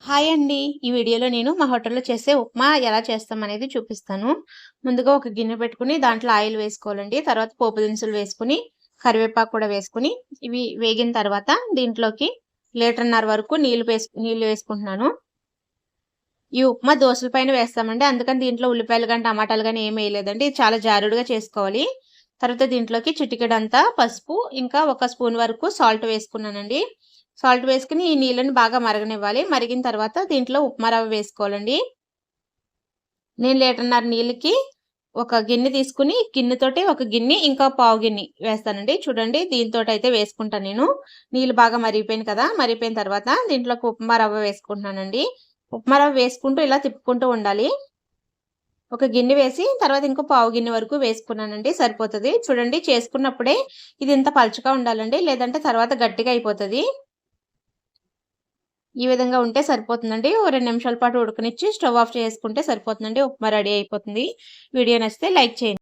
Hi అండి. ఈ వీడియోలో నేను మా హోటల్‌లో చేసే ఉప్మా ఎలా చేస్తామనేది చూపిస్తాను. ముందుగా ఒక గిన్నె పెట్టుకొని దాంట్లో ఆయిల్ వేసుకోవాలండి. తర్వాత పోపు దినుసులు వేసుకొని, కరివేపాకు కూడా వేసుకొని, ఇవి వేగిన తర్వాత దీంట్లోకి లీటర్‌న్నర వరకు నీళ్లు వేసుకుంటున్నాను. ఈ ఉప్మా దోసల పైన వేస్తామండి. అందుకని దీంట్లో ఉల్లిపాయలు గాని, టమాటాలు గాని ఏమి వేయలేదండి. ఇది చాలా జారుడుగా చేసుకోవాలి. తర్వాత దీంట్లోకి చిటికెడంతా పసుపు, ఇంకా ఒక స్పూన్ వరకు సాల్ట్ వేసుకున్నానండి. సాల్ట్ వేసుకొని ఈ నీళ్ళని బాగా మరగనివ్వాలి. మరిగిన తర్వాత దీంట్లో ఉప్మా రవ్వ వేసుకోవాలండి. నేను లీటర్‌న్నర నీళ్ళకి ఒక గిన్నె తీసుకొని, గిన్నెతోటి ఒక గిన్నె, ఇంకా పావు గిన్నె వేస్తానండి. చూడండి దీనితోటైతే వేసుకుంటాను నేను. నీళ్ళు బాగా మరిగిపోయినాయి కదా! మరిగిపోయిన తర్వాత దీంట్లోకి ఉప్మా రవ్వ వేసుకుంటున్నానండి. ఉప్మా రవ్వ వేసుకుంటూ ఇలా తిప్పుకుంటూ ఉండాలి. ఒక గిన్నె వేసి తర్వాత ఇంకో పావు గిన్నె వరకు వేసుకున్నానండి. సరిపోతది. చూడండి చేసుకున్నప్పుడే ఇది ఇంత పలుచగా ఉండాలండి. లేదంటే తర్వాత గట్టిగా అయిపోతది. ఈ విధంగా ఉంటే సరిపోతుందండి. ఓ 2 నిమిషాల పాటు ఉడకనిచ్చి స్టవ్ ఆఫ్ చేసుకుంటే సరిపోతుందండి. ఉప్మా రెడీ అయిపోతుంది. వీడియో నచ్చితే లైక్ చేయండి.